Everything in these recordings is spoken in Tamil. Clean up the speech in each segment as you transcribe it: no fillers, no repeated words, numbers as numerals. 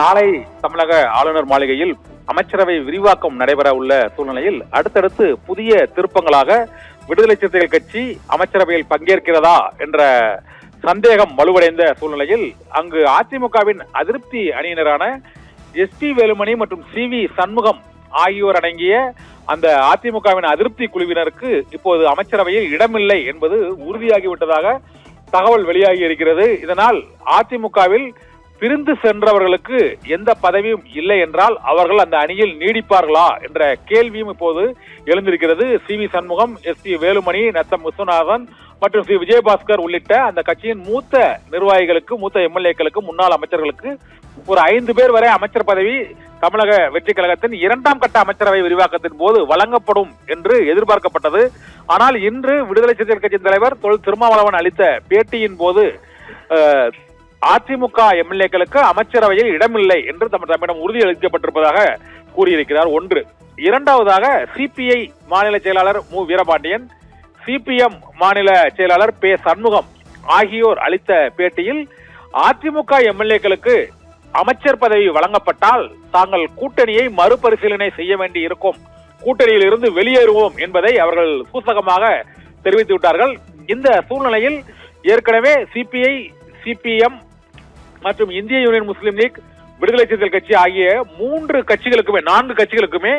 நாளை தமிழக ஆளுநர் மாளிகையில் அமைச்சரவை விரிவாக்கம் நடைபெற உள்ள சூழ்நிலையில் அடுத்தடுத்து புதிய திருப்பங்களாக விடுதலை சிறுத்தைகள் கட்சி அமைச்சரவையில் பங்கேற்கிறதா என்ற சந்தேகம் வலுவடைந்த சூழ்நிலையில் அங்கு அதிமுகவின் அதிருப்தி அணியினரான எஸ்பி வேலுமணி மற்றும் சி.வி. சண்முகம் ஆகியோர் அடங்கிய அந்த அதிமுகவின் அதிருப்தி குழுவினருக்கு இப்போது அமைச்சரவையில் இடமில்லை என்பது உறுதியாகிவிட்டதாக தகவல் வெளியாகி இருக்கிறது. இதனால் அதிமுகவில் பிரிந்து சென்றவர்களுக்கு எந்த பதவியும் இல்லை என்றால் அவர்கள் அந்த அணியில் நீடிப்பார்களா என்ற கேள்வியும் இப்போது எழுந்திருக்கிறது. சி.வி. சண்முகம், எஸ்.பி. வேலுமணி, நத்தம் விஸ்வநாதன் மற்றும் சி. விஜயபாஸ்கர் உள்ளிட்ட அந்த கட்சியின் மூத்த நிர்வாகிகளுக்கு, மூத்த எம்எல்ஏக்களுக்கு, முன்னாள் அமைச்சர்களுக்கு ஒரு 5 பேர் வரை அமைச்சர் பதவி தமிழக வெற்றி கழகத்தின் 2ஆம் கட்ட அமைச்சரவை விரிவாக்கத்தின் போது வழங்கப்படும் என்று எதிர்பார்க்கப்பட்டது. ஆனால் இன்று விடுதலை சிறுத்தைகள் கட்சியின் தலைவர் தொல் திருமாவளவன் அளித்த பேட்டியின் போது அதிமுக எம்எல்ஏக்களுக்கு அமைச்சரவையில் இடமில்லை என்று தம்மிடம் உறுதியளிக்கப்பட்டிருப்பதாக கூறியிருக்கிறார். ஒன்று. இரண்டாவதாக சிபிஐ மாநில செயலாளர் மு. வீரபாண்டியன், சிபிஎம் மாநில செயலாளர் பே. சண்முகம் ஆகியோர் அளித்த பேட்டியில் அதிமுக எம்எல்ஏக்களுக்கு அமைச்சர் பதவி வழங்கப்பட்டால் தாங்கள் கூட்டணியை மறுபரிசீலனை செய்ய வேண்டி இருக்கும், கூட்டணியில் இருந்து வெளியேறுவோம் என்பதை அவர்கள் சூசகமாக தெரிவித்து விட்டார்கள். இந்த சூழ்நிலையில் ஏற்கனவே சிபிஐ, சிபிஎம் மற்றும் இந்திய யூனியன் முஸ்லீம் லீக், விடுதலை சிறுத்தைகள் கட்சி ஆகிய 4 கட்சிகளுக்குமே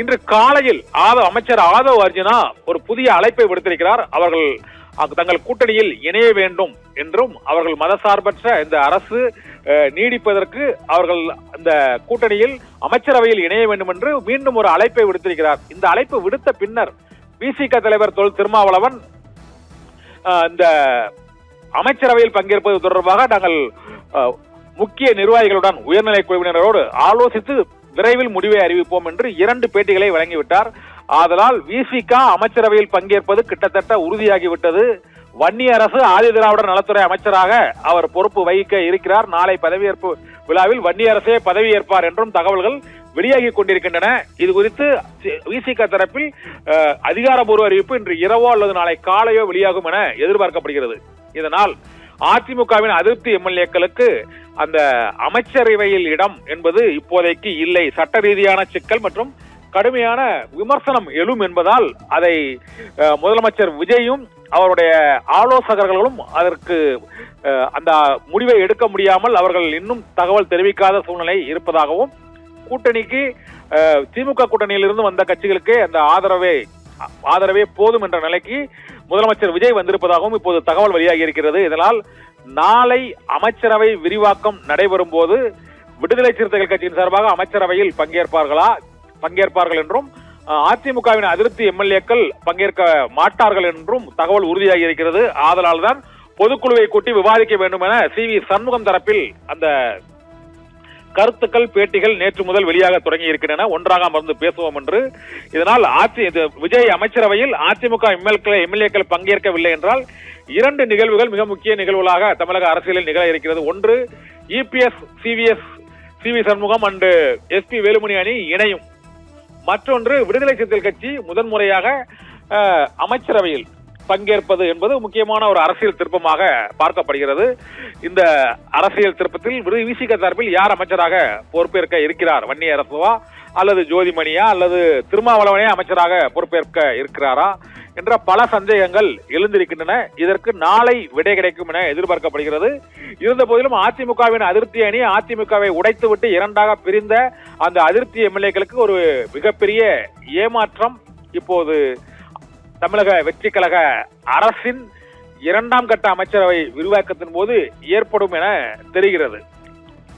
இன்று காலையில் அமைச்சர் ஆதவ் அர்ஜுனா ஒரு புதிய அழைப்பை விடுத்திருக்கிறார். அவர்கள் தங்கள் கூட்டணியில் இணைய வேண்டும் என்றும் அவர்கள் மதசார்பற்ற இந்த அரசு நீடிப்பதற்கு அவர்கள் அந்த கூட்டணியில் அமைச்சரவையில் இணைய வேண்டும் என்று மீண்டும் ஒரு அழைப்பை விடுத்திருக்கிறார். இந்த அழைப்பு விடுத்த பின்னர் விசிக தலைவர் தொல் திருமாவளவன் இந்த அமைச்சரவையில் பங்கேற்பது தொடர்பாக நாங்கள் முக்கிய நிர்வாகிகளுடன், உயர்நிலை குழுவினரோடு ஆலோசித்து விரைவில் முடிவை அறிவிப்போம் என்று 2 பேட்டிகளை வழங்கிவிட்டார். ஆதலால் விசிக அமைச்சரவையில் பங்கேற்பது கிட்டத்தட்ட உறுதியாகிவிட்டது. வன்னிய அரசு ஆதி திராவிடர் நலத்துறை அமைச்சராக அவர் பொறுப்பு வகிக்க இருக்கிறார். நாளை பதவியேற்பு விழாவில் வன்னிய அரசே பதவியேற்பார் என்றும் தகவல்கள் வெளியாகி கொண்டிருக்கின்றன. இது குறித்து விசிக தரப்பில் அதிகாரப்பூர்வ அறிவிப்பு இன்று இரவோ அல்லது நாளை காலையோ வெளியாகும் என எதிர்பார்க்கப்படுகிறது. இதனால் அதிமுகவின் அதிருப்தி எம்எல்ஏக்களுக்கு அந்த அமைச்சரவையில் இடம் என்பது இப்போதைக்கு இல்லை. சட்ட ரீதியான சிக்கல் மற்றும் கடுமையான விமர்சனம் எழும் என்பதால் அதை முதலமைச்சர் விஜயும் அவருடைய ஆலோசகர்களும் அதற்கு அந்த முடிவை எடுக்க முடியாமல் அவர்கள் இன்னும் தகவல் தெரிவிக்காத சூழ்நிலை இருப்பதாகவும், கூட்டணிக்கு திமுக கூட்டணியிலிருந்து வந்த கட்சிகளுக்கே அந்த ஆதரவே போதும் என்ற நிலைக்கு முதலமைச்சர் விஜய் வந்திருப்பதாகவும் இப்போது தகவல் வெளியாகி இருக்கிறது. இதனால் நாளை அமைச்சரவை விரிவாக்கம் நடைபெறும் போது விடுதலை சிறுத்தைகள் கட்சியின் சார்பாக அமைச்சரவையில் பங்கேற்பார்கள் என்றும் அதிமுகவின் அதிருப்தி எம்எல்ஏக்கள் பங்கேற்க மாட்டார்கள் என்றும் தகவல் உறுதியாகி இருக்கிறது. ஆதலால் தான் பொதுக்குழுவை கூட்டி விவாதிக்க வேண்டும் என சி.வி. சண்முகம் தரப்பில் அந்த கருத்துக்கள், பேட்டிகள் நேற்று முதல் வெளியாக தொடங்கி இருக்கின்றன. ஒன்றாக அமர்ந்து பேசுவோம் என்று. இதனால் விஜய் அமைச்சரவையில் அதிமுக எம்எல்ஏக்கள் பங்கேற்கவில்லை என்றால் 2 நிகழ்வுகள் மிக முக்கிய நிகழ்வுகளாக தமிழக அரசியலில் நிகழ இருக்கிறது. ஒன்று, EPS CV. Shanmugam and S P. Velumani அணி இணையும். மற்றொன்று, விடுதலை சிறுத்தைகள் கட்சி முதன்முறையாக அமைச்சரவையில் பங்கேற்பது என்பது முக்கியமான ஒரு அரசியல் திருப்பமாக பார்க்கப்படுகிறது. இந்த அரசியல் திருப்பத்தில் விசிக தரப்பில் யார் அமைச்சராக பொறுப்பேற்க இருக்கிறார்? வன்னிய அரசுவா அல்லது ஜோதிமணியா அல்லது திருமாவளவனே அமைச்சராக பொறுப்பேற்க இருக்கிறாரா என்ற பல சந்தேகங்கள் எழுந்திருக்கின்றன. இதற்கு நாளை விடை கிடைக்கும் என எதிர்பார்க்கப்படுகிறது. இருந்த போதிலும் அதிமுகவின் அதிருப்தி அணி அதிமுகவை உடைத்துவிட்டு 2ஆக பிரிந்த அந்த அதிருப்தி எம்எல்ஏக்களுக்கு ஒரு மிகப்பெரிய ஏமாற்றம் இப்போது தமிழக வெற்றி கழக அரசின் 2ஆம் கட்ட அமைச்சரவை விரிவாக்கத்தின் போது ஏற்படும் என தெரிகிறது.